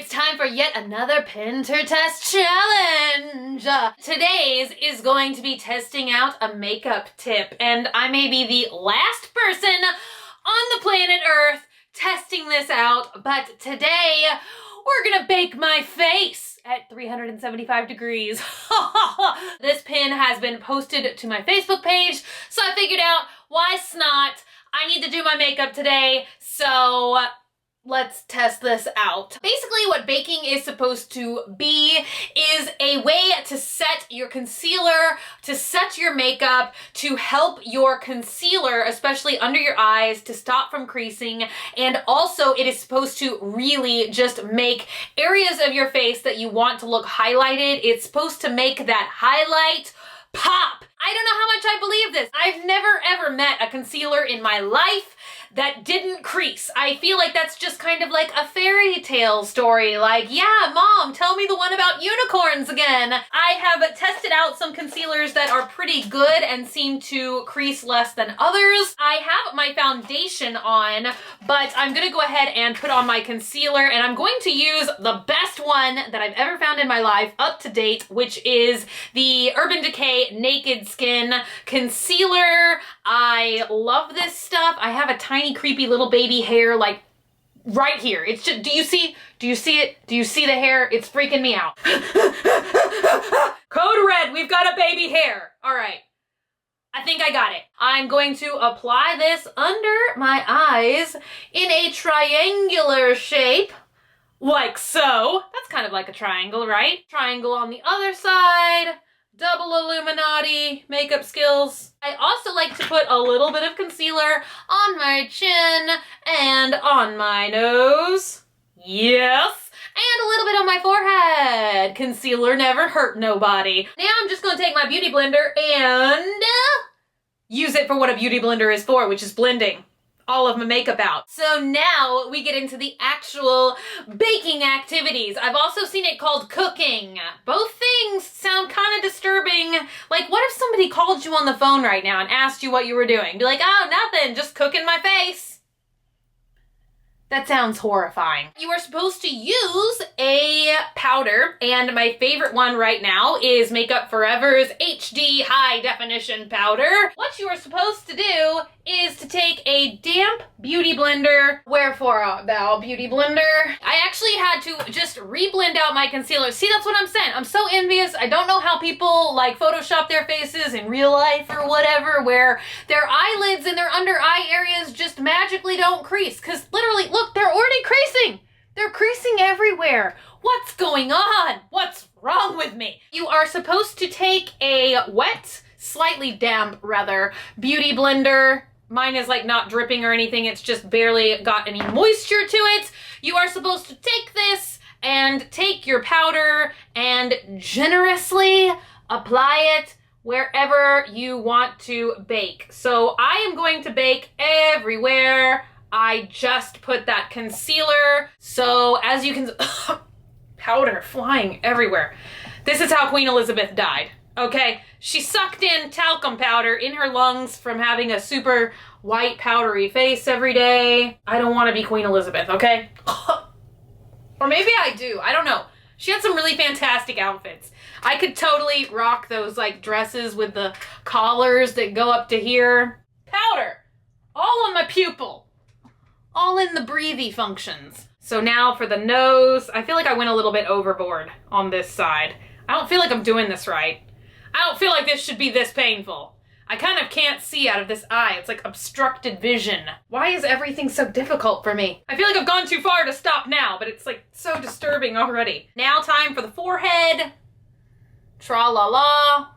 it's time for yet another Pintertest challenge. Today's is going to be testing out a makeup tip, and I may be the last person on the planet Earth testing this out, but today we're gonna bake my face at 375 degrees. This pin has been posted to my Facebook page, so I figured out, why snot? I need to do my makeup today, so let's test this out. Basically, what baking is supposed to be is a way to set your concealer, to set your makeup, to help your concealer, especially under your eyes, to stop from creasing. And also, it is supposed to really just make areas of your face that you want to look highlighted. It's supposed to make that highlight pop. I don't know how much I believe this. I've never ever met a concealer in my life that didn't crease. I feel like that's just kind of like a fairy tale story. Like, yeah, mom, tell me the one about unicorns again. I have tested out some concealers that are pretty good and seem to crease less than others. I have my foundation on, but I'm gonna go ahead and put on my concealer, and I'm going to use the best one that I've ever found in my life, up to date, which is the Urban Decay Naked Skin Concealer. I love this stuff. I have a tiny creepy little baby hair like right here. It's just, do you see it? Do you see the hair? It's freaking me out. Code red, we've got a baby hair. All right, I think I got it. I'm going to apply this under my eyes in a triangular shape, like so. That's kind of like a triangle, right? Triangle on the other side. Double Illuminati makeup skills. I also like to put a little bit of concealer on my chin and on my nose. Yes. And a little bit on my forehead. Concealer never hurt nobody. Now I'm just gonna take my beauty blender and use it for what a beauty blender is for, which is blending all of my makeup out. So now we get into the actual baking activities. I've also seen it called cooking. Both things sound kind of disturbing. Like, what if somebody called you on the phone right now and asked you what you were doing? Be like, oh, nothing, just cooking my face. That sounds horrifying. You are supposed to use a powder, and my favorite one right now is Makeup Forever's HD High Definition Powder. What you are supposed to do is to take a damp beauty blender. Wherefore art thou, beauty blender? I actually had to just re-blend out my concealer. See, that's what I'm saying. I'm so envious. I don't know how people like Photoshop their faces in real life or whatever, where their eyelids and their under eye areas just magically don't crease. Because literally, look, they're already creasing. They're creasing everywhere. What's going on? What's wrong with me? You are supposed to take a wet, slightly damp rather, beauty blender. Mine is like not dripping or anything. It's just barely got any moisture to it. You are supposed to take this and take your powder and generously apply it wherever you want to bake. So I am going to bake everywhere. I just put that concealer. So as you can, powder flying everywhere. This is how Queen Elizabeth died. Okay, she sucked in talcum powder in her lungs from having a super white powdery face every day. I don't want to be Queen Elizabeth, okay? Or maybe I do, I don't know. She had some really fantastic outfits. I could totally rock those like dresses with the collars that go up to here. Powder, all on my pupil, all in the breathy functions. So now for the nose, I feel like I went a little bit overboard on this side. I don't feel like I'm doing this right. I don't feel like this should be this painful. I kind of can't see out of this eye. It's like obstructed vision. Why is everything so difficult for me? I feel like I've gone too far to stop now, but it's like so disturbing already. Now time for the forehead. Tra-la-la.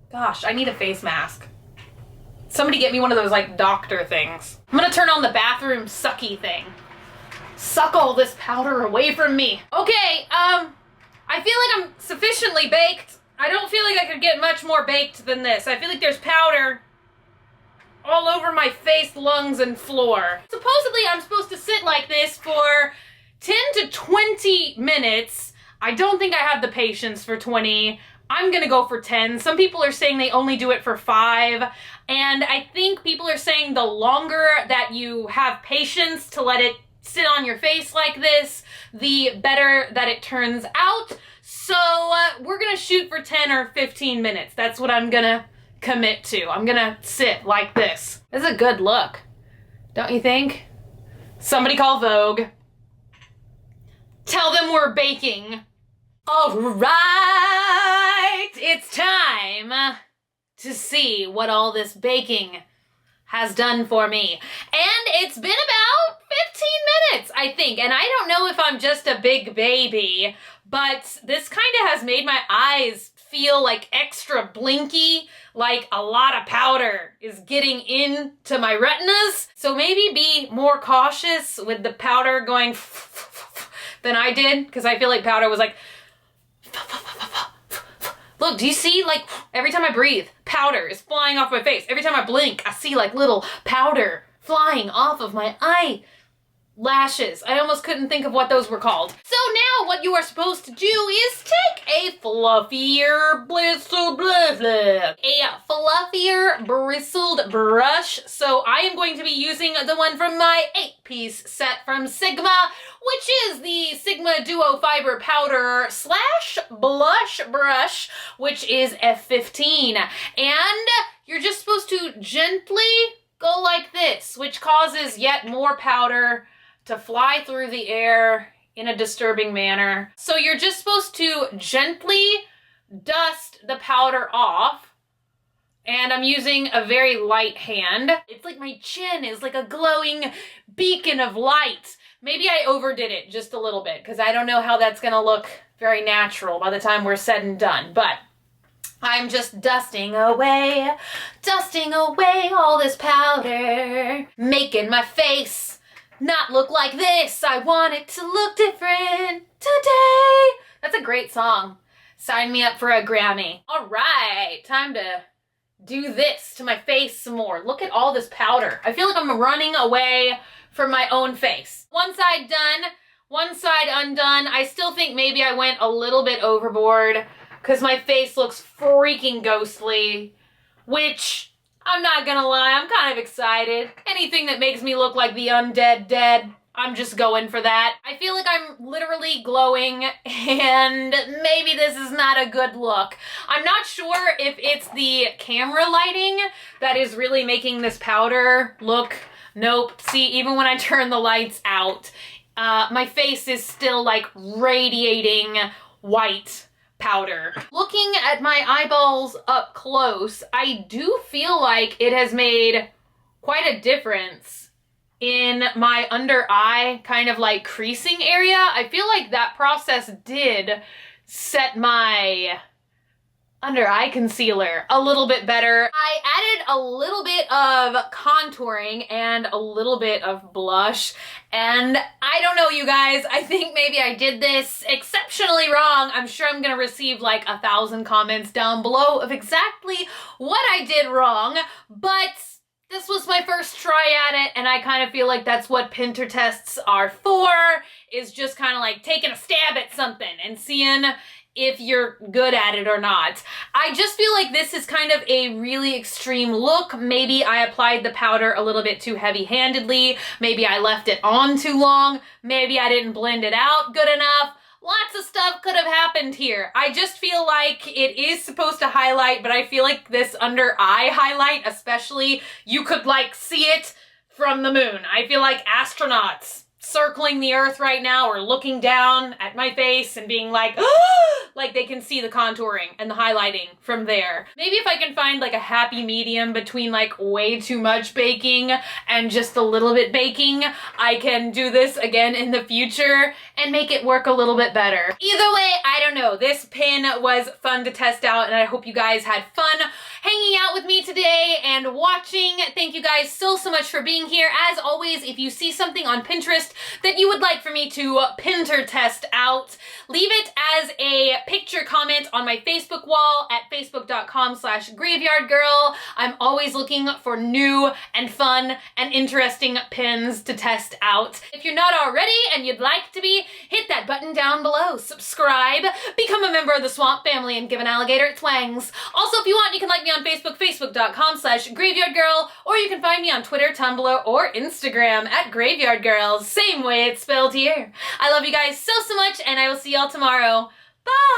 Gosh, I need a face mask. Somebody get me one of those like doctor things. I'm gonna turn on the bathroom sucky thing. Suck all this powder away from me. Okay, I feel like I'm sufficiently baked. I don't feel like I could get much more baked than this. I feel like there's powder all over my face, lungs, and floor. Supposedly, I'm supposed to sit like this for 10 to 20 minutes. I don't think I have the patience for 20. I'm gonna go for 10. Some people are saying they only do it for 5. And I think people are saying the longer that you have patience to let it sit on your face like this, the better that it turns out. So we're gonna shoot for 10 or 15 minutes. That's what I'm gonna commit to. I'm gonna sit like this. This is a good look, don't you think? Somebody call Vogue. Tell them we're baking. All right, it's time to see what all this baking has done for me. And it's been about 15 minutes, I think. And I don't know if I'm just a big baby, but this kind of has made my eyes feel like extra blinky, like a lot of powder is getting into my retinas. So maybe be more cautious with the powder going than I did, because I feel like powder was like, look, do you see, like, every time I breathe, powder is flying off my face. Every time I blink, I see like little powder flying off of my eyelashes. I almost couldn't think of what those were called. So now what you are supposed to do is take a fluffier bristled brush. So I am going to be using the one from my 8-piece set from Sigma, which is the Sigma Duo Fiber Powder / Blush Brush, which is F15. And you're just supposed to gently go like this, which causes yet more powder to fly through the air in a disturbing manner. So you're just supposed to gently dust the powder off. And I'm using a very light hand. It's like my chin is like a glowing beacon of light. Maybe I overdid it just a little bit, because I don't know how that's gonna look very natural by the time we're said and done. But I'm just dusting away all this powder, making my face not look like this. I want it to look different today. That's a great song. Sign me up for a Grammy. All right, time to do this to my face some more. Look at all this powder. I feel like I'm running away from my own face. One side done, one side undone. I still think maybe I went a little bit overboard, because my face looks freaking ghostly, which, I'm not gonna lie, I'm kind of excited. Anything that makes me look like the undead dead, I'm just going for that. I feel like I'm literally glowing, and maybe this is not a good look. I'm not sure if it's the camera lighting that is really making this powder look. Nope. See, even when I turn the lights out, my face is still like radiating white powder. Looking at my eyeballs up close, I do feel like it has made quite a difference in my under eye kind of like creasing area. I feel like that process did set my under eye concealer a little bit better. I added a little bit of contouring and a little bit of blush, and I don't know, you guys, I think maybe I did this exceptionally wrong. I'm sure I'm gonna receive like 1,000 comments down below of exactly what I did wrong, but this was my first try at it, and I kind of feel like that's what Pintertests are for, is just kind of like taking a stab at something and seeing if you're good at it or not. I just feel like this is kind of a really extreme look. Maybe I applied the powder a little bit too heavy-handedly. Maybe I left it on too long. Maybe I didn't blend it out good enough. Lots of stuff could have happened here. I just feel like it is supposed to highlight, but I feel like this under eye highlight especially, you could like see it from the moon. I feel like astronauts circling the earth right now are looking down at my face and being like, ah! Like they can see the contouring and the highlighting from there. Maybe if I can find like a happy medium between like way too much baking and just a little bit baking, I can do this again in the future and make it work a little bit better. Either way, I don't know. This pin was fun to test out, and I hope you guys had fun hanging out with me today and watching. Thank you guys so much for being here. As always, if you see something on Pinterest that you would like for me to Pintertest out, leave it as a picture comment on my Facebook wall at facebook.com/graveyardgirl. I'm always looking for new and fun and interesting pins to test out. If you're not already and you'd like to be, hit that button down below. Subscribe, become a member of the Swamp family, and give an alligator its wangs. Also, if you want, you can like me on Facebook, facebook.com/graveyardgirl, or you can find me on Twitter, Tumblr, or Instagram at graveyardgirls. Same way it's spelled here. I love you guys so much, and I will see y'all tomorrow. Bye!